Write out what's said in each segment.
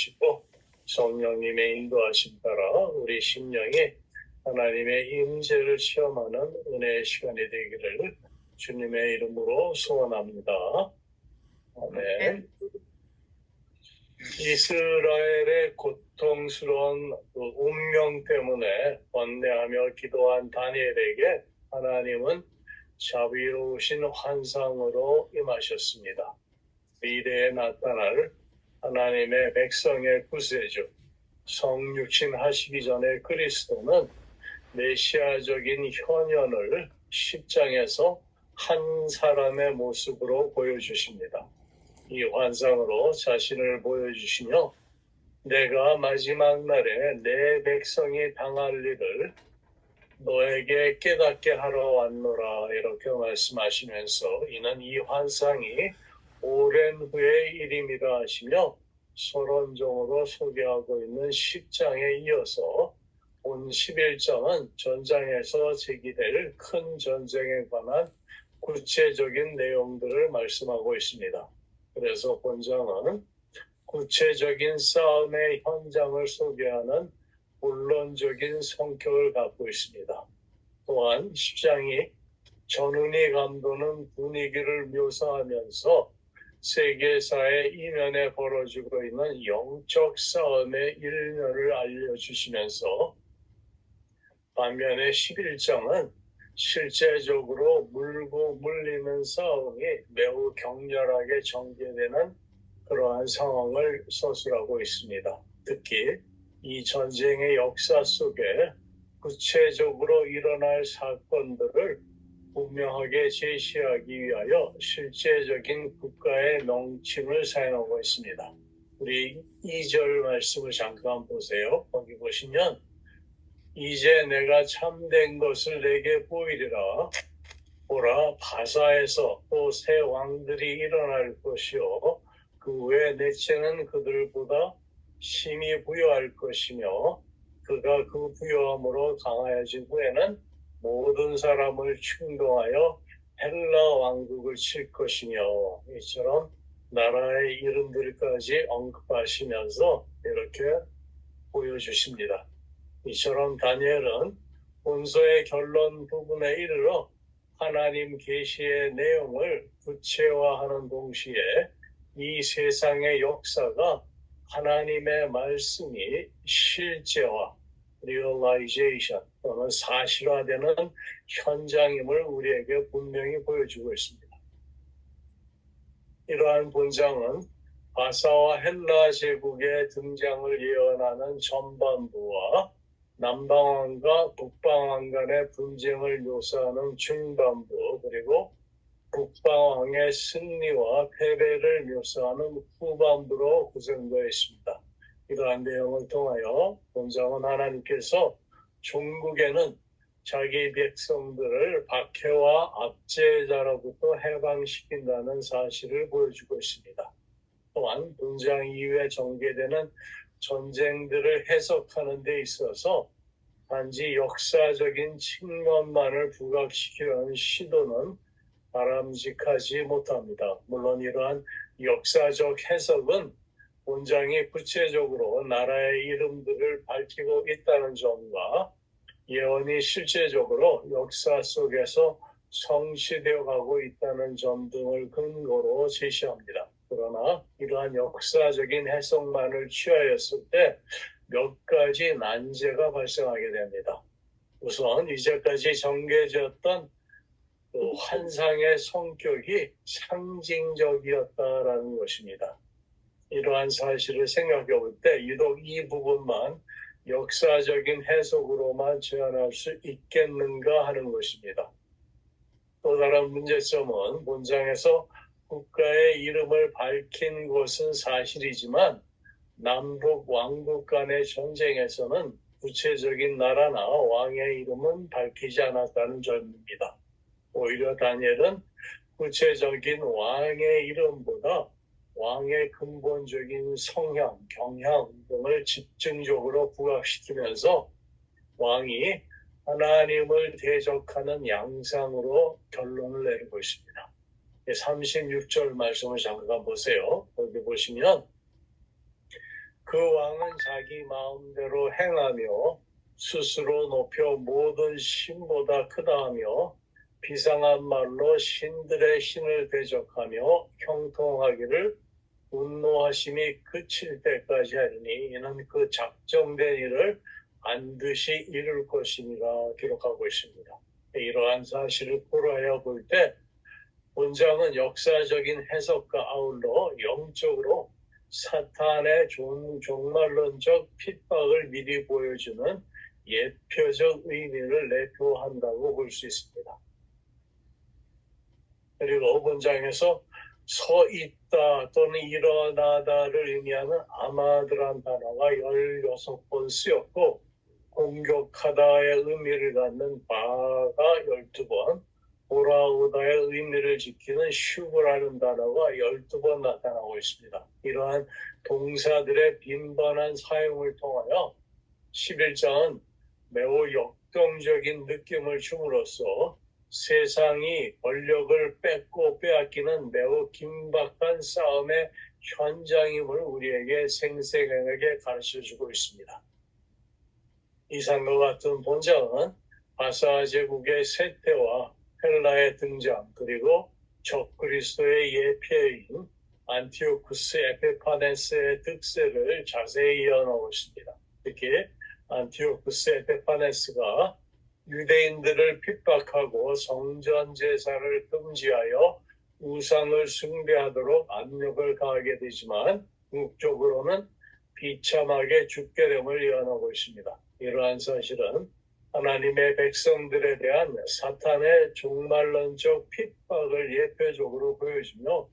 하시고 성령님의 인도하심 따라 우리 심령이 하나님의 임재를 체험하는 은혜의 시간이 되기를 주님의 이름으로 소원합니다. 아멘. 이스라엘의 고통스러운 운명 때문에 번뇌하며 기도한 다니엘에게 하나님은 자비로우신 환상으로 임하셨습니다. 미래에 나타날 하나님의 백성의 구세주, 성육신 하시기 전에 그리스도는 메시아적인 현현을 10장에서 한 사람의 모습으로 보여주십니다. 이 환상으로 자신을 보여주시며 내가 마지막 날에 내 백성이 당할 일을 너에게 깨닫게 하러 왔노라 이렇게 말씀하시면서 이는 이 환상이 오랜 후의 일임이라 하시며 서론적으로 소개하고 있는 10장에 이어서 본 11장은 전장에서 제기될 큰 전쟁에 관한 구체적인 내용들을 말씀하고 있습니다. 그래서 본장은 구체적인 싸움의 현장을 소개하는 본론적인 성격을 갖고 있습니다. 또한 10장이 전운이 감도는 분위기를 묘사하면서 세계사의 이면에 벌어지고 있는 영적 싸움의 일면을 알려주시면서 반면에 11장은 실제적으로 물고 물리는 싸움이 매우 격렬하게 전개되는 그러한 상황을 서술하고 있습니다. 특히 이 전쟁의 역사 속에 구체적으로 일어날 사건들을 분명하게 제시하기 위하여 실제적인 국가의 명칭을 사용하고 있습니다. 우리 2절 말씀을 잠깐 보세요. 거기 보시면 이제 내가 참된 것을 내게 보이리라. 보라, 바사에서 또 새 왕들이 일어날 것이요 그 외 넷째는 그들보다 심히 부여할 것이며 그가 그 부여함으로 강하여진 후에는 모든 사람을 충동하여 헬라 왕국을 칠 것이며 이처럼 나라의 이름들까지 언급하시면서 이렇게 보여주십니다. 이처럼 다니엘은 본서의 결론 부분에 이르러 하나님 계시의 내용을 구체화하는 동시에 이 세상의 역사가 하나님의 말씀이 실제화, 리얼라이제이션 또는 사실화되는 현장임을 우리에게 분명히 보여주고 있습니다. 이러한 본장은 바사와 헬라 제국의 등장을 예언하는 전반부와 남방왕과 북방왕 간의 분쟁을 묘사하는 중반부 그리고 북방왕의 승리와 패배를 묘사하는 후반부로 구성되어 있습니다. 이러한 내용을 통하여 본장은 하나님께서 종국에는 자기 백성들을 박해와 압제자로부터 해방시킨다는 사실을 보여주고 있습니다. 또한 본장 이후에 전개되는 전쟁들을 해석하는 데 있어서 단지 역사적인 측면만을 부각시키려는 시도는 바람직하지 못합니다. 물론 이러한 역사적 해석은 본장이 구체적으로 나라의 이름들을 밝히고 있다는 점과 예언이 실제적으로 역사 속에서 성취되어 가고 있다는 점 등을 근거로 제시합니다. 그러나 이러한 역사적인 해석만을 취하였을 때 몇 가지 난제가 발생하게 됩니다. 우선 이제까지 전개되었던 그 환상의 성격이 상징적이었다라는 것입니다. 이러한 사실을 생각해 볼 때 유독 이 부분만 역사적인 해석으로만 제한할 수 있겠는가 하는 것입니다. 또 다른 문제점은 본장에서 국가의 이름을 밝힌 것은 사실이지만 남북 왕국 간의 전쟁에서는 구체적인 나라나 왕의 이름은 밝히지 않았다는 점입니다. 오히려 다니엘은 구체적인 왕의 이름보다 왕의 근본적인 성향, 경향 등을 집중적으로 부각시키면서 왕이 하나님을 대적하는 양상으로 결론을 내리고 있습니다. 36절 말씀을 잠깐 보세요. 거기 보시면 그 왕은 자기 마음대로 행하며 스스로 높여 모든 신보다 크다 하며 비상한 말로 신들의 신을 대적하며 형통하기를 분노하심이 그칠 때까지 하리니 이는 그 작정된 일을 반드시 이룰 것임이라 기록하고 있습니다. 이러한 사실을 고려하여 볼 때 본장은 역사적인 해석과 아울러 영적으로 사탄의 종말론적 핍박을 미리 보여주는 예표적 의미를 내포한다고 볼 수 있습니다. 그리고 본장에서 서 있다 또는 일어나다를 의미하는 아마드란 단어가 16번 쓰였고 공격하다의 의미를 갖는 바가 12번, 돌아오다의 의미를 지키는 슈브라는 단어가 12번 나타나고 있습니다. 이러한 동사들의 빈번한 사용을 통하여 11장은 매우 역동적인 느낌을 줌으로써 세상이 권력을 뺏고 빼앗기는 매우 긴박한 싸움의 현장임을 우리에게 생생하게 가르쳐주고 있습니다. 이상과 같은 본장은 바사 제국의 쇠퇴와 헬라의 등장 그리고 적그리스도의 예표인 안티오쿠스 에피파네스의 득세를 자세히 이어나오고 있습니다. 특히 안티오쿠스 에피파네스가 유대인들을 핍박하고 성전 제사를 금지하여 우상을 숭배하도록 압력을 가하게 되지만 궁극적으로는 비참하게 죽게 됨을 예언하고 있습니다. 이러한 사실은 하나님의 백성들에 대한 사탄의 종말론적 핍박을 예표적으로 보여주며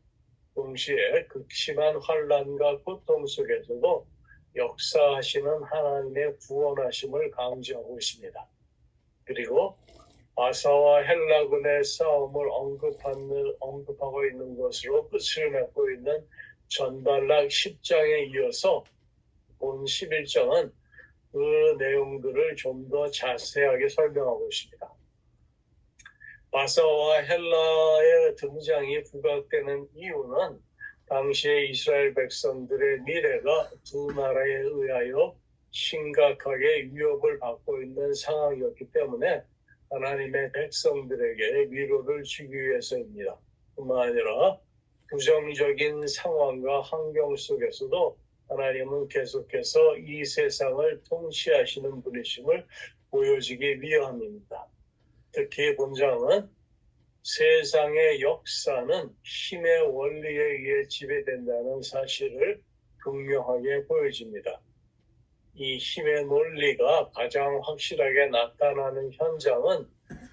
동시에 극심한 환난과 고통 속에서도 역사하시는 하나님의 구원하심을 강조하고 있습니다. 그리고 바사와 헬라군의 싸움을 언급하고 있는 것으로 끝을 맺고 있는 전달락 10장에 이어서 본 11장은 그 내용들을 좀 더 자세하게 설명하고 있습니다. 바사와 헬라의 등장이 부각되는 이유는 당시의 이스라엘 백성들의 미래가 두 나라에 의하여 심각하게 위협을 받고 있는 상황이었기 때문에 하나님의 백성들에게 위로를 주기 위해서입니다. 뿐만 아니라 부정적인 상황과 환경 속에서도 하나님은 계속해서 이 세상을 통치하시는 분이심을 보여주기 위함입니다. 특히 본장은 세상의 역사는 힘의 원리에 의해 지배된다는 사실을 분명하게 보여줍니다. 이 힘의 논리가 가장 확실하게 나타나는 현장은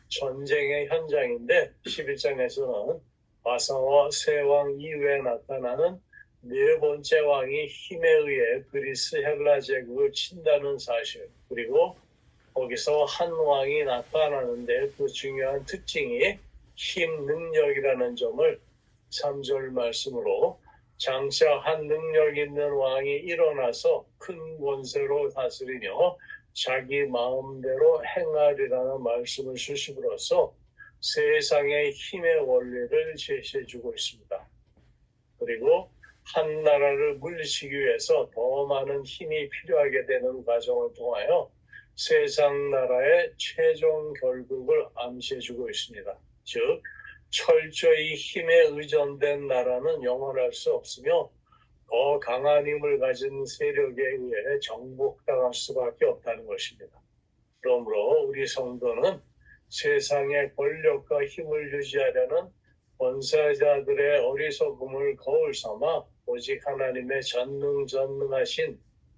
전쟁의 현장인데 11장에서는 바사와 세 왕 이후에 나타나는 네 번째 왕이 힘에 의해 그리스 헬라 제국을 친다는 사실, 그리고 거기서 한 왕이 나타나는데 그 중요한 특징이 힘 능력이라는 점을 3절 말씀으로 장차 한 능력 있는 왕이 일어나서 큰 권세로 다스리며 자기 마음대로 행하리라는 말씀을 주심으로써 세상의 힘의 원리를 제시해주고 있습니다. 그리고 한 나라를 물리치기 위해서 더 많은 힘이 필요하게 되는 과정을 통하여 세상 나라의 최종 결국을 암시해주고 있습니다. 즉 철저히 힘에 의존된 나라는 영원할 수 없으며 더 강한 힘을 가진 세력에 의해 정복당할 수밖에 없다는 것입니다. 그러므로 우리 성도는 세상의 권력과 힘을 유지하려는 권세자들의 어리석음을 거울 삼아 오직 하나님의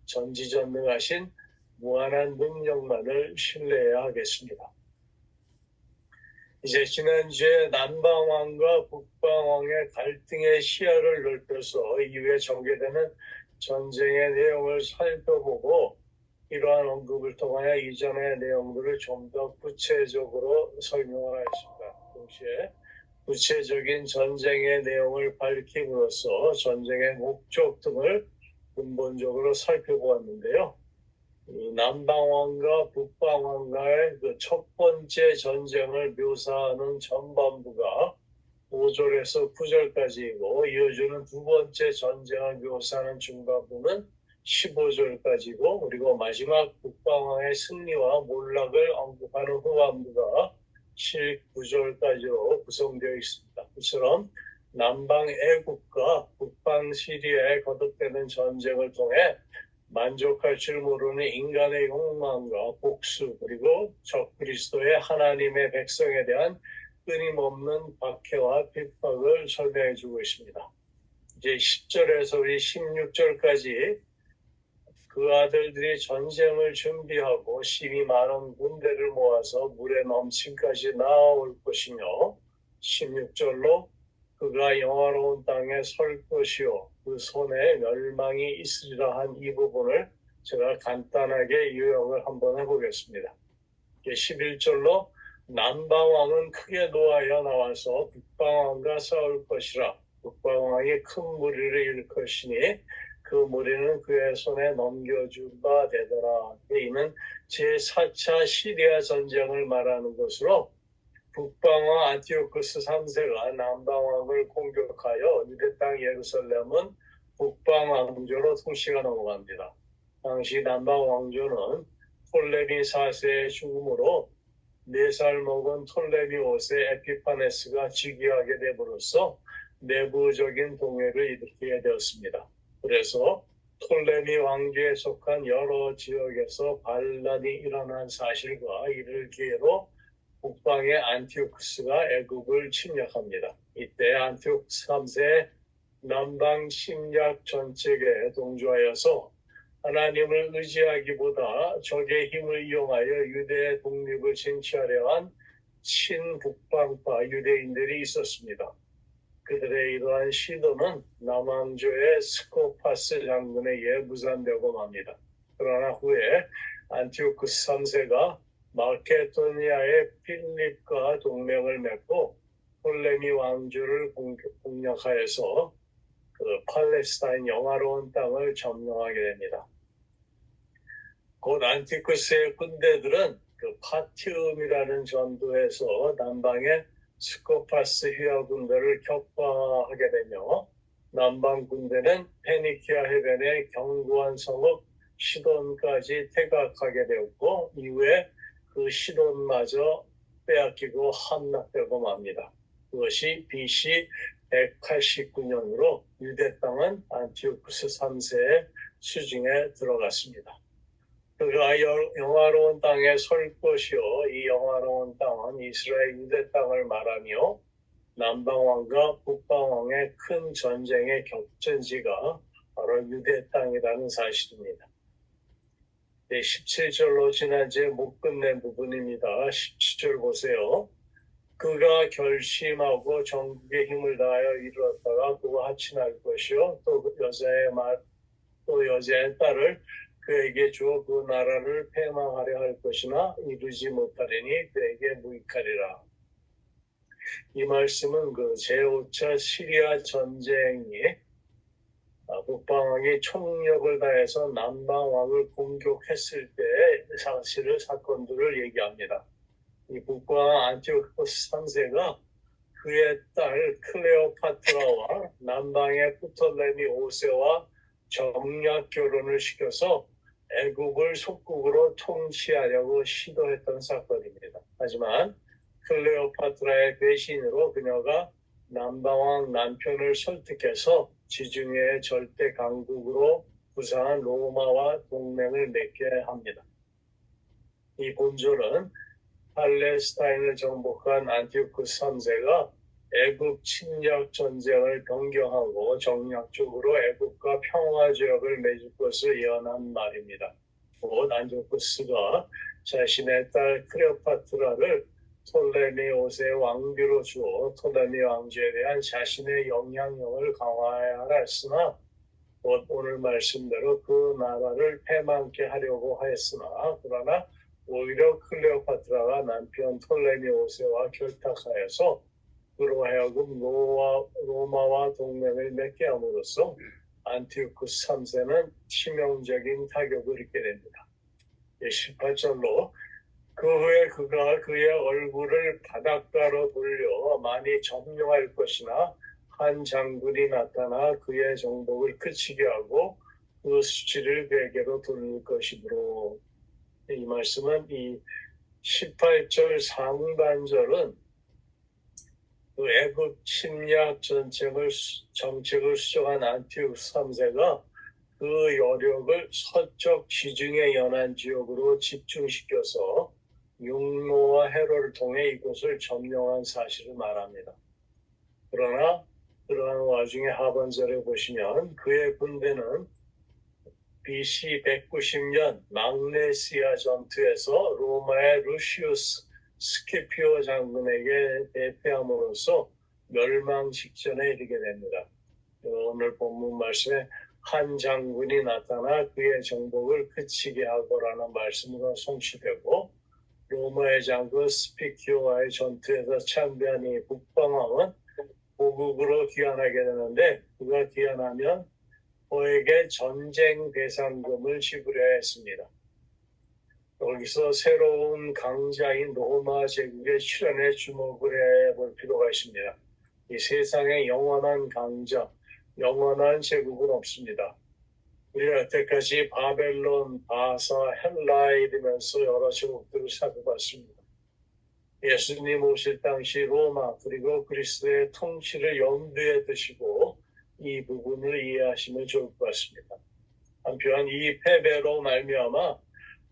전지전능하신 무한한 능력만을 신뢰해야 하겠습니다. 이제 지난주에 남방왕과 북방왕의 갈등의 시야를 넓혀서 이후에 전개되는 전쟁의 내용을 살펴보고 이러한 언급을 통하여 이전의 내용들을 좀 더 구체적으로 설명을 하였습니다. 동시에 구체적인 전쟁의 내용을 밝힘으로써 전쟁의 목적 등을 근본적으로 살펴보았는데요. 남방왕과 북방왕과의 그 첫 번째 전쟁을 묘사하는 전반부가 5절에서 9절까지이고 이어주는 두 번째 전쟁을 묘사하는 중반부는 15절까지고 그리고 마지막 북방왕의 승리와 몰락을 언급하는 후반부가 19절까지로 구성되어 있습니다. 이처럼 남방 애국과 북방 시리아에 거듭되는 전쟁을 통해 만족할 줄 모르는 인간의 욕망과 복수 그리고 적그리스도의 하나님의 백성에 대한 끊임없는 박해와 핍박을 설명해 주고 있습니다. 이제 10절에서 우리 16절까지 그 아들들이 전쟁을 준비하고 심히 많은 군대를 모아서 물에 넘침까지 나아올 것이며 16절로 그가 영화로운 땅에 설 것이요 그 손에 멸망이 있으리라 한 이 부분을 제가 간단하게 요약을 한번 해보겠습니다. 11절로 남방왕은 크게 노하여 나와서 북방왕과 싸울 것이라 북방왕이 큰 무리를 일으켰으니 그 무리는 그의 손에 넘겨준 바 되더라. 이는 제4차 시리아 전쟁을 말하는 것으로 북방왕 안티오쿠스 3세가 남방왕을 공격하여 유대 땅 예루살렘은 북방 왕조로 통치가 넘어갑니다. 당시 남방 왕조는 톨레미 4세의 죽음으로 4살 먹은 톨레미 5세 에피파네스가 즉위하게 됨으로써 내부적인 동요를 일으키게 되었습니다. 그래서 톨레미 왕조에 속한 여러 지역에서 반란이 일어난 사실과 이를 기회로 북방의 안티오쿠스가 애국을 침략합니다. 이때 안티오쿠스 3세 남방 침략 전책에 동조하여서 하나님을 의지하기보다 적의 힘을 이용하여 유대의 독립을 쟁취하려 한 친북방파 유대인들이 있었습니다. 그들의 이러한 시도는 남왕조의 스코파스 장군에 의해 무산되고 맙니다. 그러나 후에 안티오쿠스 3세가 마케도니아의 필립과 동맹을 맺고 톨레미 왕조를 공략하여서 그 팔레스타인 영화로운 땅을 점령하게 됩니다. 곧 안티쿠스의 군대들은 그 파티움이라는 전투에서 남방의 스코파스 휘하 군대를 격파하게 되며 남방 군대는 페니키아 해변의 견고한 성읍 시돈까지 퇴각하게 되었고 이후에 그 시돈마저 빼앗기고 함락되고 맙니다. 그것이 BC 189년으로 유대 땅은 안티오쿠스 3세의 수중에 들어갔습니다. 그가 영화로운 땅에 설 것이요 이 영화로운 땅은 이스라엘 유대 땅을 말하며 남방왕과 북방왕의 큰 전쟁의 격전지가 바로 유대 땅이라는 사실입니다. 17절로 지난주에 못 끝낸 부분입니다. 17절 보세요. 그가 결심하고 전국의 힘을 다하여 이루었다가 그와 하친할 것이요 또 여자의 딸을 그에게 주어 그 나라를 패망하려 할 것이나 이루지 못하리니 그에게 무익하리라. 이 말씀은 그 제5차 시리아 전쟁이 북방왕이 총력을 다해서 남방왕을 공격했을 때의 사건들을 얘기합니다. 이 북방왕 안티오쿠스 3세가 그의 딸 클레오파트라와 남방의 프톨레미 5세와 정략 결혼을 시켜서 애국을 속국으로 통치하려고 시도했던 사건입니다. 하지만 클레오파트라의 배신으로 그녀가 남방왕 남편을 설득해서 지중해의 절대 강국으로 부상한 로마와 동맹을 맺게 합니다. 이 본절은 팔레스타인을 정복한 안티오쿠스 3세가 애국 침략 전쟁을 변경하고 정략적으로 애국과 평화 조약을 맺을 것을 예언한 말입니다. 곧 안티오쿠스가 자신의 딸 클레오파트라를 톨레미 5세의 왕비로 주어 톨레미 왕조에 대한 자신의 영향력을 강화해야 하라 했으나 오늘 말씀대로 그 나라를 패망케 하려고 하였으나 그러나 오히려 클레오파트라가 남편 톨레미 5세와 결탁하여서 그로 하여금 로마와 동맹을 맺게 함으로써 안티오쿠스 3세는 치명적인 타격을 입게 됩니다. 18절로 그 후에 그가 그의 얼굴을 바닷가로 돌려 많이 점령할 것이나 한 장군이 나타나 그의 정복을 그치게 하고 그 수치를 그에게로 돌릴 것이므로 이 말씀은 이 18절 상반절은 그 애굽 침략 정책을 수정한 안티오쿠스 3세가 그 여력을 서쪽 지중해 연안 지역으로 집중시켜서 육로와 해로를 통해 이곳을 점령한 사실을 말합니다. 그러나 그러한 와중에 하반절에 보시면 그의 군대는 BC 190년 magnesia 전투에서 로마의 루시우스 스키피오 장군에게 대패함으로써 멸망 직전에 이르게 됩니다. 오늘 본문 말씀에 한 장군이 나타나 그의 정복을 그치게 하고라는 말씀으로 성취되고, 로마의 장군 스피키오와의 전투에서 참배한 이 북방왕은 고국으로 귀환하게 되는데, 그가 귀환하면 그에게 전쟁 배상금을 지불해야 했습니다. 여기서 새로운 강자인 로마 제국의 출현에 주목을 해볼 필요가 있습니다. 이 세상에 영원한 강자, 영원한 제국은 없습니다. 우리가 여태까지 바벨론, 바사, 헬라에 이르면서 여러 제국들을 살펴봤습니다. 예수님 오실 당시 로마 그리고 그리스도의 통치를 염두에 두시고 이 부분을 이해하시면 좋을 것 같습니다. 한편 이 패배로 말미암아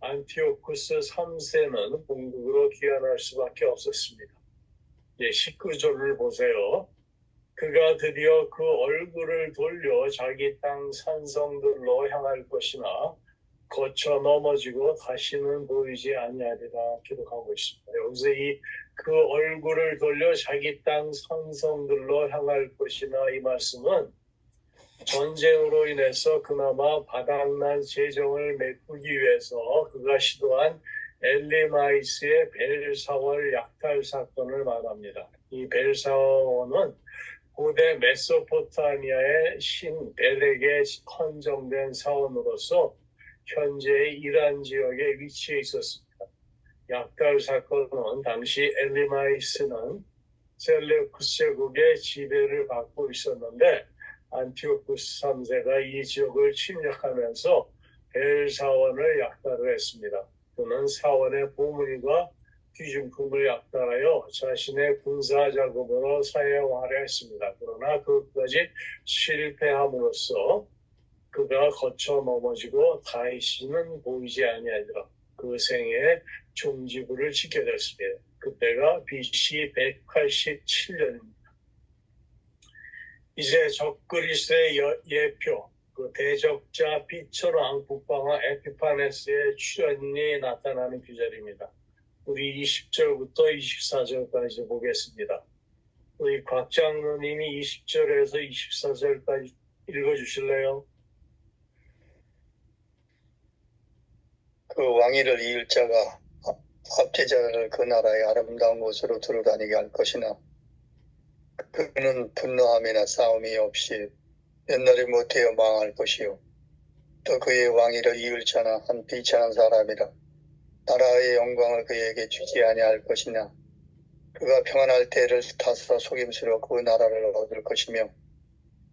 안티오쿠스 3세는 본국으로 귀환할 수밖에 없었습니다. 19절을 보세요. 그가 드디어 그 얼굴을 돌려 자기 땅 산성들로 향할 것이나 거쳐 넘어지고 다시는 보이지 아니하리라 기록하고 있습니다. 여기서 그 얼굴을 돌려 자기 땅 산성들로 향할 것이나 이 말씀은 전쟁으로 인해서 그나마 바닥난 재정을 메꾸기 위해서 그가 시도한 엘리마이스의 벨사월 약탈 사건을 말합니다. 이 벨사월은 고대 메소포타미아의 신 벨에게 헌정된 사원으로서 현재의 이란 지역에 위치해 있었습니다. 약탈 사건은 당시 엘리마이스는 셀레우쿠스 제국의 지배를 받고 있었는데 안티오쿠스 3세가 이 지역을 침략하면서 벨사원을 약탈을 했습니다. 그는 사원의 보물과 귀중품을 약탈하여 자신의 군사 자금으로 사용하려 했습니다. 그러나 그것까지 실패함으로써 그가 거쳐 넘어지고 다시는 보이지 아니하리라. 그 생에 종지부를 지게 됐습니다. 그때가 BC 187년입니다. 이제 적그리스의 예표, 그 대적자 빛처럼 북방왕 에피파네스의 출현이 나타나는 구절입니다. 우리 20절부터 24절까지 보겠습니다. 우리 곽 장로님이 20절에서 24절까지 읽어주실래요? 그 왕위를 이을 자가 압제자를 그 나라의 아름다운 곳으로 두루다니게 할 것이나 그는 분노함이나 싸움이 없이 옛날에 못하여 망할 것이요. 또 그의 왕위를 이을 자는 한 비천한 사람이라 나라의 영광을 그에게 주지 아니할 것이냐. 그가 평안할 때를 타서 속임수로 그 나라를 얻을 것이며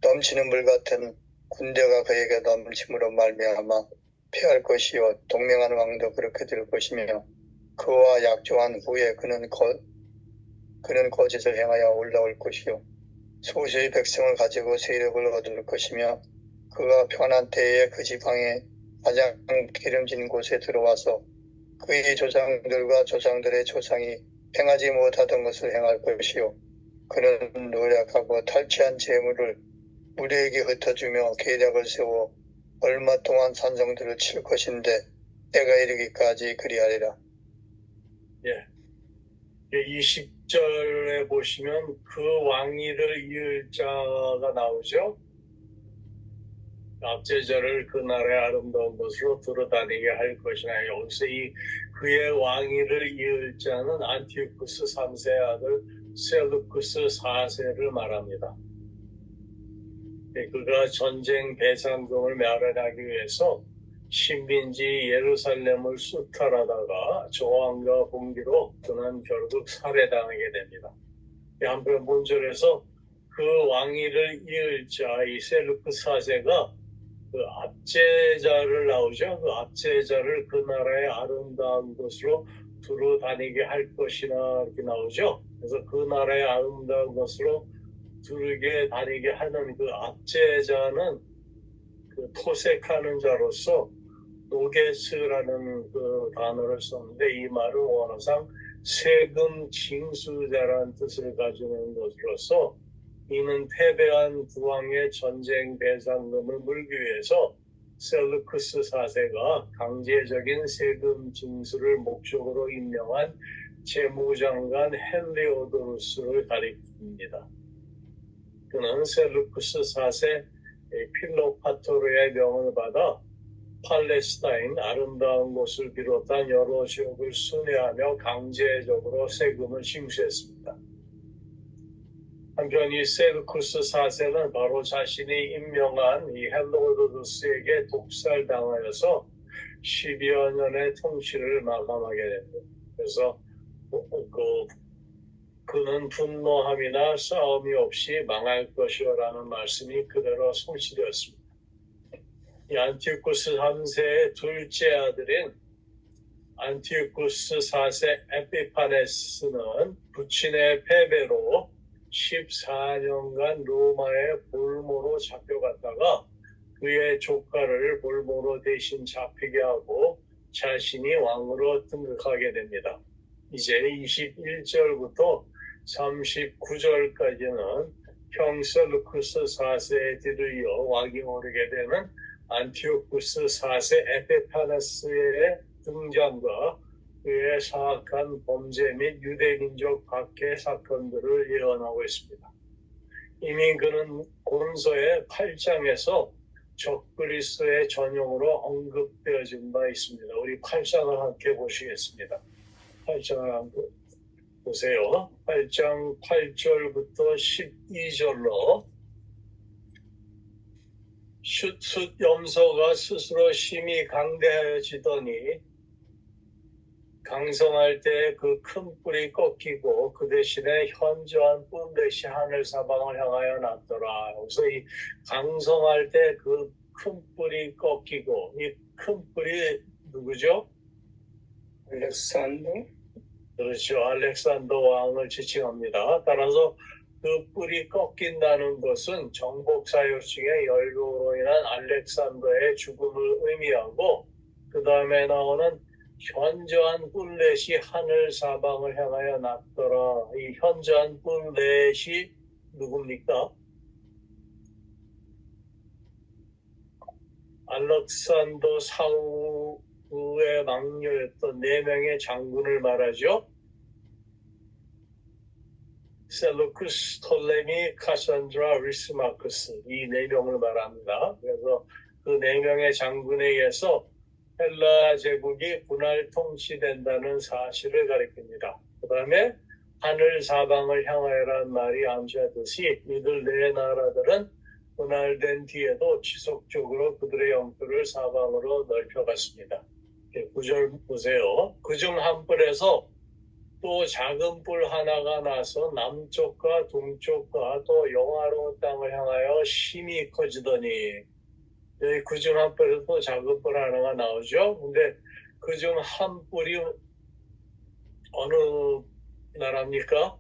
넘치는 물 같은 군대가 그에게 넘침으로 말미암아 패할 것이요. 동맹한 왕도 그렇게 될 것이며 그와 약조한 후에 그는 거짓을 행하여 올라올 것이요. 소수의 백성을 가지고 세력을 얻을 것이며 그가 편한 때에 그 지방에 가장 기름진 곳에 들어와서 그의 조상들과 조상들의 조상이 행하지 못하던 것을 행할 것이요. 그는 노력하고 탈취한 재물을 무리에게 흩어주며 계략을 세워 얼마 동안 산성들을 칠 것인데 때가 이르기까지 그리하리라. 예. 20절에 보시면 그 왕위를 이을 자가 나오죠. 압제자를 그 나라의 아름다운 곳으로 두루다니게 할 것이나, 여기서 그의 왕위를 이을 자는 안티오쿠스 3세 아들 셀루쿠스 4세를 말합니다. 그가 전쟁 배상금을 마련하기 위해서 식민지 예루살렘을 수탈하다가 저항과 봉기로 그는 결국 살해당하게 됩니다. 한편 본절에서 그 왕위를 이을 자 이 셀루쿠스 4세가 그 압제자를 나오죠. 그 압제자를 그 나라의 아름다운 곳으로 두루 다니게 할 것이나 이렇게 나오죠. 그래서 그 나라의 아름다운 곳으로 두르게 다니게 하는 그 압제자는 그 토색하는 자로서 노게스라는 그 단어를 썼는데 이 말은 원어상 세금 징수자라는 뜻을 가지는 것으로서 이는 패배한 국왕의 전쟁 배상금을 물기 위해서 셀루크스 4세가 강제적인 세금 징수를 목적으로 임명한 재무장관 헬리오도루스를 가리킵니다. 그는 셀루크스 4세 필로파토르의 명을 받아 팔레스타인 아름다운 곳을 비롯한 여러 지역을 순회하며 강제적으로 세금을 징수했습니다. 한편 이 셀루쿠스 4세는 바로 자신이 임명한 이 헬로도루스에게 독살당하여서 10여 년의 통치를 마감하게 됩니다. 그래서 그는 분노함이나 싸움이 없이 망할 것이라는 말씀이 그대로 성취되었습니다. 이 안티오쿠스 3세의 둘째 아들인 안티오쿠스 4세 에피파네스는 부친의 패배로 14년간 로마의 볼모로 잡혀갔다가 그의 조카를 볼모로 대신 잡히게 하고 자신이 왕으로 등극하게 됩니다. 이제 21절부터 39절까지는 형 셀루쿠스 4세의 뒤를 이어 왕이 오르게 되는 안티오쿠스 4세 에피파네스의 등장과 그의 사악한 범죄 및 유대민족 박해 사건들을 예언하고 있습니다. 이미 그는 고린도의 8장에서 적그리스도의 전용으로 언급되어진 바 있습니다. 우리 8장을 함께 보시겠습니다. 8장을 함께 보세요. 8장 8절부터 12절로 숫 염소가 스스로 심히 강대하여지더니 강성할 때 그 큰 뿔이 꺾이고 그 대신에 현저한 뿔렛이 하늘 사방을 향하여 났더라. 그래서 이 강성할 때 그 큰 뿔이 꺾이고 이 큰 뿔이 누구죠? 알렉산더? 그렇죠. 알렉산더 왕을 지칭합니다. 따라서 그 뿔이 꺾인다는 것은 정복 사역 중에 열교로 인한 알렉산더의 죽음을 의미하고 그 다음에 나오는 현저한 뿔렛이 하늘 사방을 향하여 났더라. 이 현저한 뿔렛이 누굽니까? 알렉산더 사후의 막려였던 4명의 장군을 말하죠. 셀루쿠스, 톨레미, 카산드라, 리스마크스 이 4명을 말합니다. 그래서 그 4명의 장군에 의해서 헬라 제국이 분할 통치된다는 사실을 가리킵니다. 그 다음에 하늘 사방을 향하여라는 말이 암시하듯이 이들 4나라들은 분할된 뒤에도 지속적으로 그들의 영토를 사방으로 넓혀갔습니다. 9절 보세요. 그중 한 뿔에서 또 작은 뿔 하나가 나서 남쪽과 동쪽과 또 영화로운 땅을 향하여 심히 커지더니 그중 한 뿔에서 또 작은 뿔 하나가 나오죠. 근데 그중 한 뿔이 어느 나라입니까?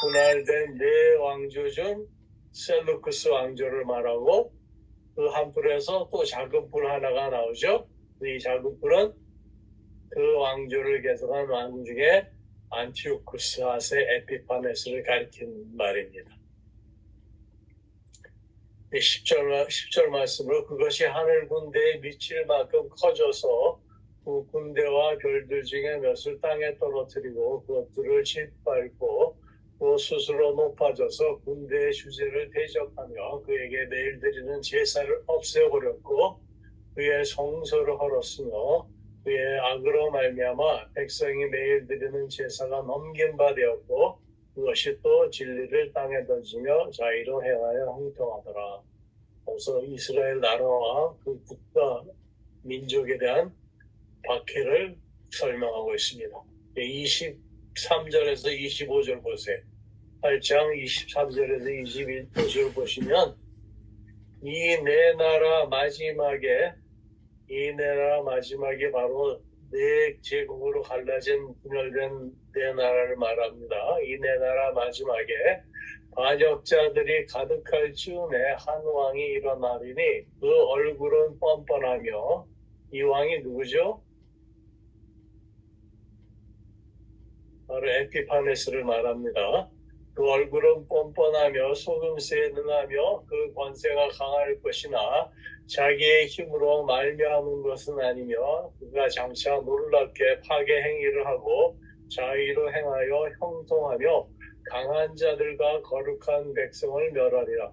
분할된 4왕조 중 셀루쿠스 왕조를 말하고 그 한 뿔에서 또 작은 뿔 하나가 나오죠. 이 작은 뿔은 그 왕조를 개성한 왕 중에 안티오쿠스 4세 에피파네스를 가리킨 말입니다. 10절 말씀으로 그것이 하늘 군대에 미칠 만큼 커져서 그 군대와 별들 중에 몇을 땅에 떨어뜨리고 그것들을 짓밟고 또 스스로 높아져서 군대의 주제를 대적하며 그에게 매일 드리는 제사를 없애버렸고 그의 성소를 헐었으며 그의 악으로 말미암아 백성이 매일 드리는 제사가 넘긴 바 되었고 그것이 또 진리를 땅에 던지며 자의로 행하여 형통하더라. 그래서 이스라엘 나라와 그 국가 민족에 대한 박해를 설명하고 있습니다. 23절에서 25절 보세요. 8장 23절에서 25절 보시면 이 네 나라 마지막에 바로 네 제국으로 갈라진 분열된 네 나라를 말합니다. 이 네 나라 마지막에 반역자들이 가득할 즈음에 한 왕이 일어나리니 그 얼굴은 뻔뻔하며 이 왕이 누구죠? 바로 에피파네스를 말합니다. 그 얼굴은 뻔뻔하며 속임수에 능하며 그 권세가 강할 것이나 자기의 힘으로 말미암은 것은 아니며 그가 장차 놀랍게 파괴 행위를 하고 자의로 행하여 형통하며 강한 자들과 거룩한 백성을 멸하리라.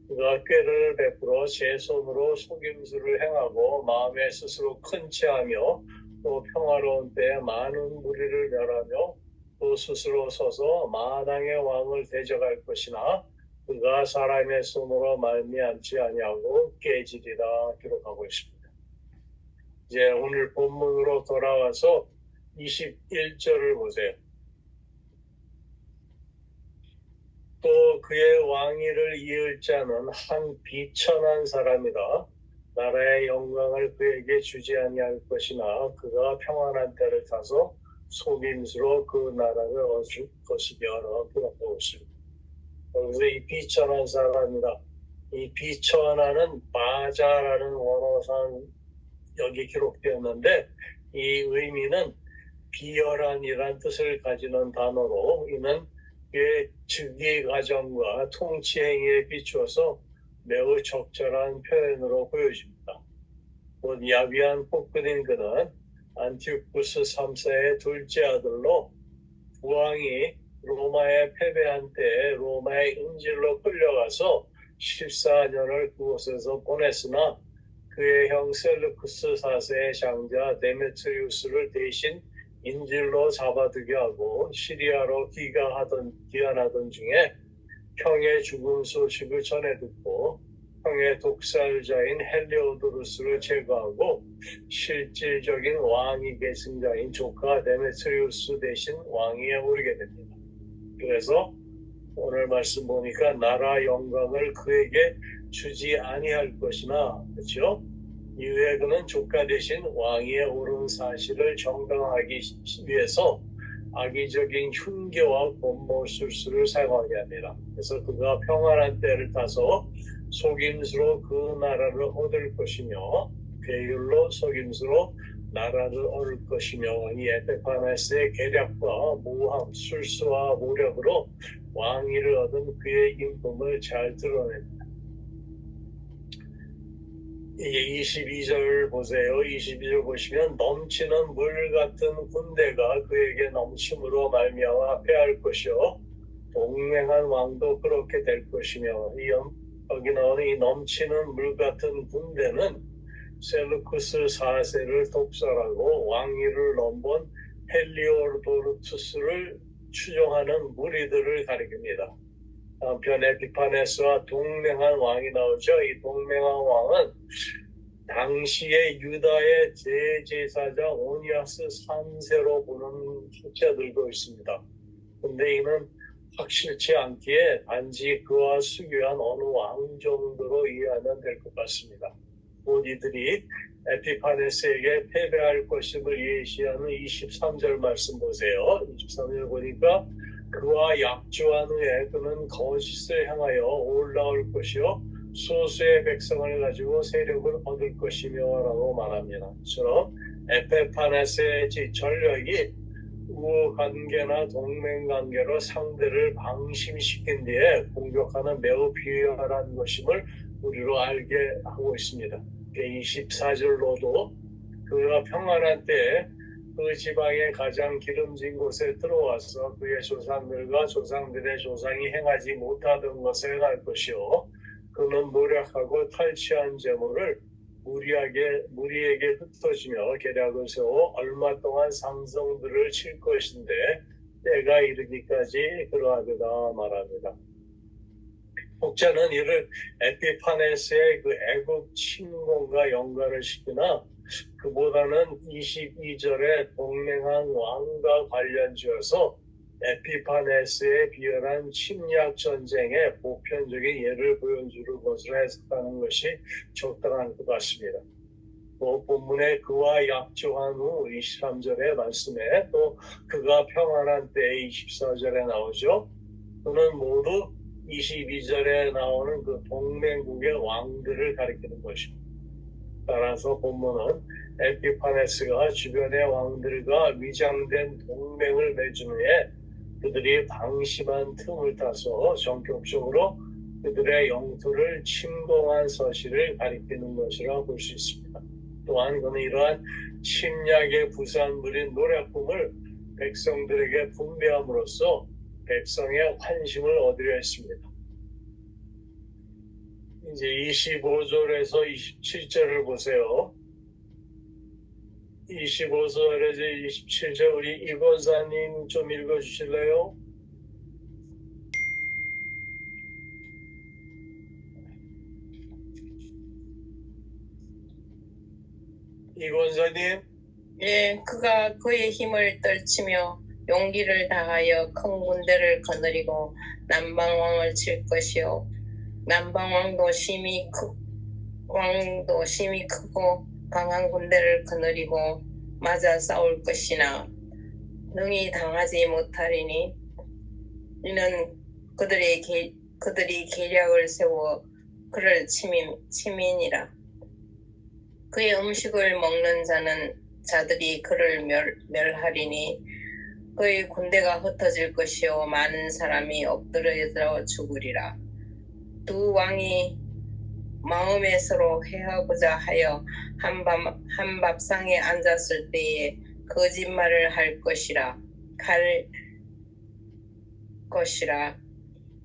그가 꾀를 베풀어 제 손으로 속임수를 행하고 마음에 스스로 큰 체하며 또 평화로운 때에 많은 무리를 멸하며 또 스스로 서서 마당의 왕을 대적할 것이나 그가 사람의 손으로 말미암지 아니하고 깨지리라 기록하고 있습니다. 이제 오늘 본문으로 돌아와서 21절을 보세요. 또 그의 왕위를 이을 자는 한 비천한 사람이라 나라의 영광을 그에게 주지 아니할 것이나 그가 평안한 때를 타서 속임수로 그 나라를 얻을 것이며라 기록하고 있습니다. 여기서 이 비천한 사람이다. 이 비천한은 바자라는 원어상 여기 기록되었는데 이 의미는 비열한이란 뜻을 가지는 단어로 이는 그의 즉위 과정과 통치 행위에 비추어서 매우 적절한 표현으로 보여집니다. 곧 야비한 폭군인 그는 안티오쿠스 3세의 둘째 아들로 국왕이 로마에 패배한 때 로마의 인질로 끌려가서 14년을 그곳에서 보냈으나 그의 형 셀루쿠스 4세의 장자 데메트리우스를 대신 인질로 잡아두게 하고 시리아로 귀환하던 중에 형의 죽음 소식을 전해 듣고 형의 독살자인 헬리오도루스를 제거하고 실질적인 왕위 계승자인 조카 데메트리우스 대신 왕위에 오르게 됩니다. 그래서 오늘 말씀 보니까 나라 영광을 그에게 주지 아니할 것이나 그렇죠? 이후에 그는 조카 대신 왕위에 오른 사실을 정당하기 위해서 악의적인 흉계와 권모술수를 사용하게 합니다. 그래서 그가 평안한 때를 타서 속임수로 그 나라를 얻을 것이며 괴율로 속임수로 나라를 얻을 것이며 이 에페파네스의 계략과 모함, 술수와 모력으로 왕위를 얻은 그의 인품을 잘 드러냅니다. 이게 22절 보세요. 22절 보시면 넘치는 물 같은 군대가 그에게 넘침으로 말미암아 패할 것이요 동맹한 왕도 그렇게 될 것이며 여기 나오는 이 넘치는 물 같은 군대는 셀루쿠스 4세를 독살하고 왕위를 넘본 헬리오도르투스를 추종하는 무리들을 가리킵니다. 한편 에피파네스와 동맹한 왕이 나오죠. 이 동맹한 왕은 당시에 유다의 대제사장 오니아스 3세로 보는 숫자 들고 있습니다. 근데 이는 확실치 않기에 단지 그와 수교한 어느 왕 정도로 이해하면 될 것 같습니다. 곧 이들이 에피파네스에게 패배할 것임을 예시하는 23절 말씀 보세요. 23절 보니까 그와 약조한 후에 그는 거짓을 향하여 올라올 것이요 소수의 백성을 가지고 세력을 얻을 것이며 라고 말합니다. 처럼 에페파네스의 전력이 우호관계나 동맹관계로 상대를 방심시킨 뒤에 공격하는 매우 비열한 것임을 우리로 알게 하고 있습니다. 24절로도 그가 평안한 때에 그 지방의 가장 기름진 곳에 들어와서 그의 조상들과 조상들의 조상이 행하지 못하던 것을 할 것이요 그는 모략하고 탈취한 재물을 무리에게 흩어지며 계략을 세워 얼마 동안 상성들을 칠 것인데 때가 이르기까지 그러하리라 말합니다. 혹자는 이를 에피파네스의 그 애국 침공과 연관을 시키나 그보다는 22절에 동맹한 왕과 관련 지어서 에피파네스에 비열한 침략 전쟁의 보편적인 예를 보여주는 것으로 해석하는 것이 적당한 것 같습니다. 또 본문에 그와 약조한 후 23절의 말씀에 또 그가 평안한 때에 24절에 나오죠. 또는 모두 22절에 나오는 그 동맹국의 왕들을 가리키는 것입니다. 따라서 본문은 에피파네스가 주변의 왕들과 위장된 동맹을 맺은 후에 그들이 방심한 틈을 타서 전격적으로 그들의 영토를 침공한 사실을 가리키는 것이라 볼 수 있습니다. 또한 그는 이러한 침략의 부산물인 노략금을 백성들에게 분배함으로써 백성의 환심을 얻으려 했습니다. 이제 25절에서 27절을 보세요. 25절에서 27절 우리 이권사님 좀 읽어주실래요? 이권사님. 예, 그가 그의 힘을 떨치며 용기를 다하여 큰 군대를 거느리고 남방왕을 칠 것이요 남방왕도 심히 크고 강한 군대를 거느리고 맞아 싸울 것이나 능히 당하지 못하리니 이는 그들이 계략을 세워 그를 치민이라. 그의 음식을 먹는 자들이 그를 멸하리니 그의 군대가 흩어질 것이요 많은 사람이 엎드려 죽으리라. 두 왕이 마음에 서로 해하고자 하여 한 밥상에 앉았을 때에 거짓말을 할 것이라.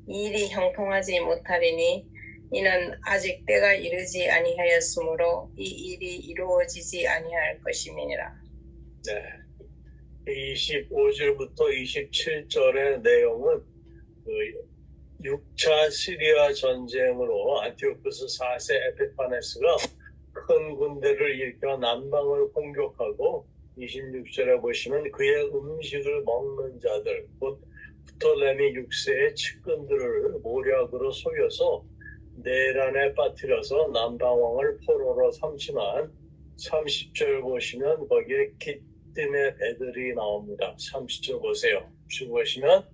이 일이 형통하지 못하리니 이는 아직 때가 이르지 아니하였으므로 이 일이 이루어지지 아니할 것임이니라. 네. 25절부터 27절의 내용은 그 6차 시리아 전쟁으로 안티오쿠스 4세 에피파네스가 큰 군대를 일으켜 남방을 공격하고 26절에 보시면 그의 음식을 먹는 자들, 곧 프톨레미 6세의 측근들을 모략으로 속여서 내란에 빠뜨려서 남방왕을 포로로 삼지만 30절 보시면 거기에 기뜸의 배들이 나옵니다. 30절 보세요. 지금 보시면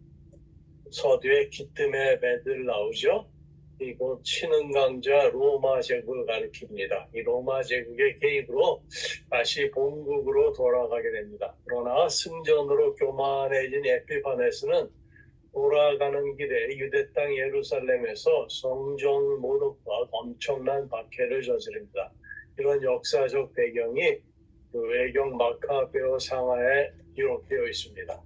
서두에 기뜸의 배들 나오죠. 이곳 치는 강자 로마 제국을 가리킵니다. 이 로마 제국의 개입으로 다시 본국으로 돌아가게 됩니다. 그러나 승전으로 교만해진 에피파네스는 돌아가는 길에 유대 땅 예루살렘에서 성전 모독과 엄청난 박해를 저지릅니다. 이런 역사적 배경이 그 외경 마카베오 상하에 기록되어 있습니다.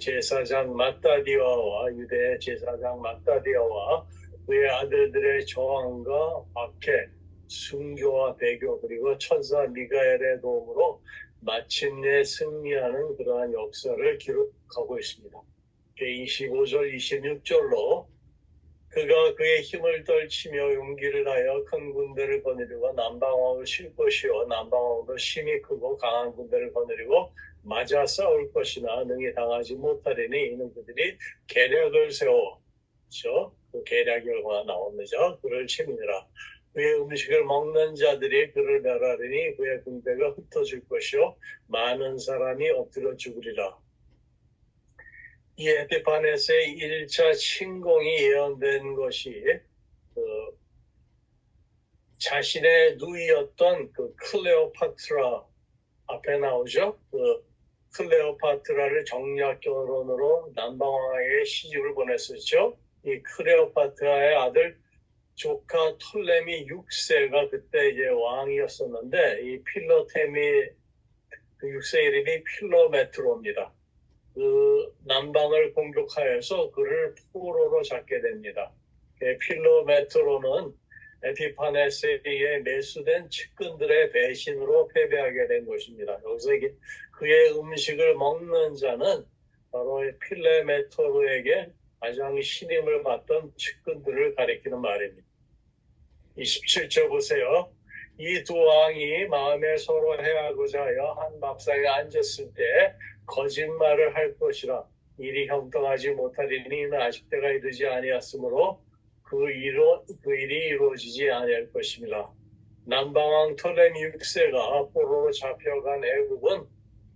제사장 마따디아와 유대 제사장 마따디아와 그의 아들들의 저항과 박해, 순교와 배교 그리고 천사 미가엘의 도움으로 마침내 승리하는 그러한 역사를 기록하고 있습니다. 25절, 26절로 그가 그의 힘을 떨치며 용기를 하여 큰 군대를 거느리고 남방왕을 칠 것이요 남방왕도 심히 크고 강한 군대를 거느리고 맞아 싸울 것이나 능히 당하지 못하리니 이는 그들이 계략을 세워 그 계략이 얼마나 나옵니다. 그를 치느니라. 그의 음식을 먹는 자들이 그를 멸하리니 그의 군대가 흩어질 것이요 많은 사람이 엎드려 죽으리라. 이 에피파네스의 1차 침공이 예언된 것이 자신의 누이였던 그 클레오파트라 앞에 나오죠. 그 클레오파트라를 정략 결혼으로 남방왕에게 시집을 보냈었죠. 이 클레오파트라의 아들 조카 톨레미 6세가 그때 이제 왕이었었는데 이 필로테미 그 6세 이름이 필로메트로입니다. 그 남방을 공격하여서 그를 포로로 잡게 됩니다. 필로메트로는 에피파네스에 매수된 측근들의 배신으로 패배하게 된 것입니다. 여기서 그의 음식을 먹는 자는 바로 필로메트로에게 가장 신임을 받던 측근들을 가리키는 말입니다. 27절 보세요. 이 두 왕이 마음에 서로 해하고자 하여 한 밥상에 앉았을 때 거짓말을 할 것이라. 일이 형통하지 못하리니 이는 아직 때가 이르지 아니하였으므로 그 일이 이루어지지 아니할 것입니다. 남방왕 톨레미 6세가 포로로 잡혀간 애굽은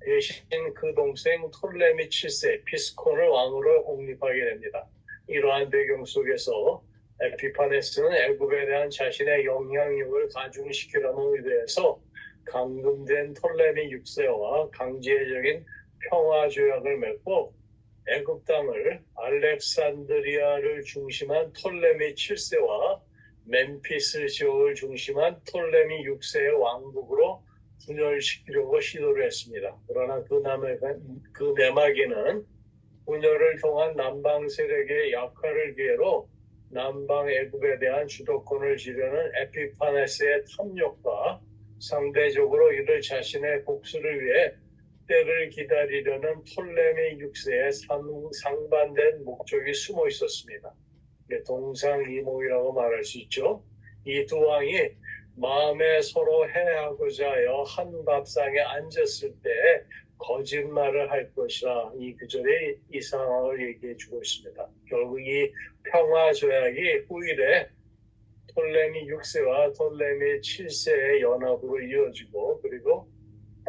대신 그 동생 톨레미 7세 피스콘을 왕으로 홍립하게 됩니다. 이러한 배경 속에서 에피파네스는 애굽에 대한 자신의 영향력을 가중시키려는 의도에서 감금된 톨레미 6세와 강제적인 평화조약을 맺고 애굽 땅을 알렉산드리아를 중심한 톨레미 7세와 멤피스 지역을 중심한 톨레미 6세의 왕국으로 분열시키려고 시도를 했습니다. 그러나 그 내막에는 분열을 통한 남방 세력의 약화를 기회로 남방 애굽에 대한 주도권을 지려는 에피파네스의 탐욕과 상대적으로 이를 자신의 복수를 위해 때를 기다리려는 톨레미 6세의 상반된 목적이 숨어 있었습니다. 동상이몽이라고 말할 수 있죠. 이 두 왕이 마음에 서로 해하고자 하여 한 밥상에 앉았을 때 거짓말을 할 것이라 이 구절에 이 상황을 얘기해 주고 있습니다. 결국 이 평화조약이 후일에 톨레미 6세와 톨레미 7세의 연합으로 이어지고 그리고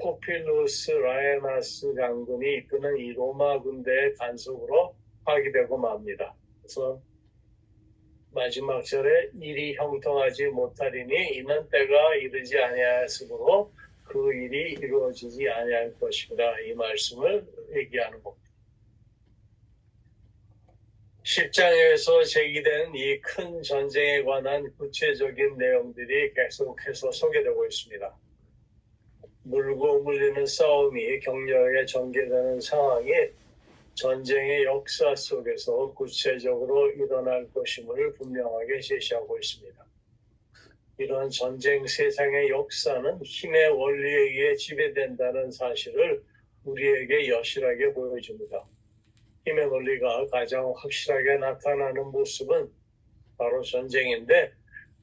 포필루스 라에나스 장군이 이끄는 이 로마 군대의 간섭으로 파기되고 맙니다. 그래서 마지막 절에 일이 형통하지 못하리니 이는 때가 이르지 아니하였으므로 그 일이 이루어지지 아니할 것입니다. 이 말씀을 얘기하는 겁니다. 10장에서 제기된 이 큰 전쟁에 관한 구체적인 내용들이 계속해서 소개되고 있습니다. 물고 물리는 싸움이 격렬하게 전개되는 상황이 전쟁의 역사 속에서 구체적으로 일어날 것임을 분명하게 제시하고 있습니다. 이러한 전쟁 세상의 역사는 힘의 원리에 의해 지배된다는 사실을 우리에게 여실하게 보여줍니다. 힘의 원리가 가장 확실하게 나타나는 모습은 바로 전쟁인데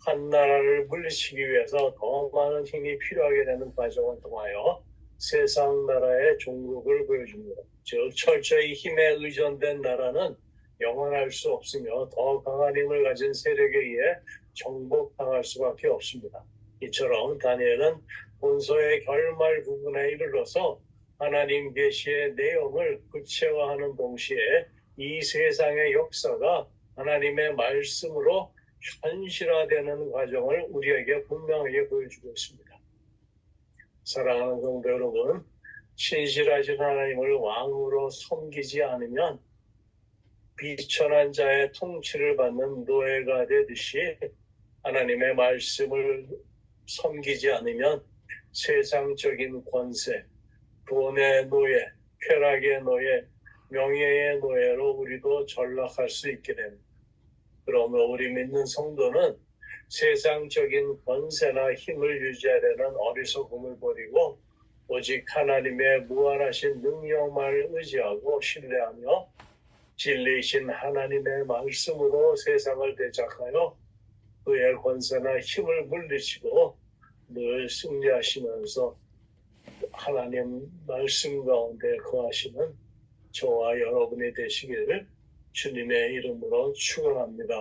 한 나라를 물리치기 위해서 더 많은 힘이 필요하게 되는 과정을 통하여 세상 나라의 종국을 보여줍니다. 즉 철저히 힘에 의존된 나라는 영원할 수 없으며 더 강한 힘을 가진 세력에 의해 정복당할 수밖에 없습니다. 이처럼 다니엘은 본서의 결말 부분에 이르러서 하나님 계시의 내용을 구체화하는 동시에 이 세상의 역사가 하나님의 말씀으로 현실화되는 과정을 우리에게 분명하게 보여주고 있습니다. 사랑하는 성도 여러분, 신실하신 하나님을 왕으로 섬기지 않으면 비천한 자의 통치를 받는 노예가 되듯이 하나님의 말씀을 섬기지 않으면 세상적인 권세, 돈의 노예, 쾌락의 노예, 명예의 노예로 우리도 전락할 수 있게 됩니다. 그러므로 우리 믿는 성도는 세상적인 권세나 힘을 유지하려는 어리석음을 버리고 오직 하나님의 무한하신 능력만을 의지하고 신뢰하며 진리이신 하나님의 말씀으로 세상을 대적하여 그의 권세나 힘을 물리치고 늘 승리하시면서 하나님 말씀 가운데 거하시는 저와 여러분이 되시기를 주님의 이름으로 축원합니다.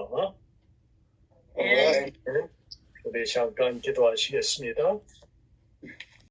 네. 우리 잠깐 기도하시겠습니다.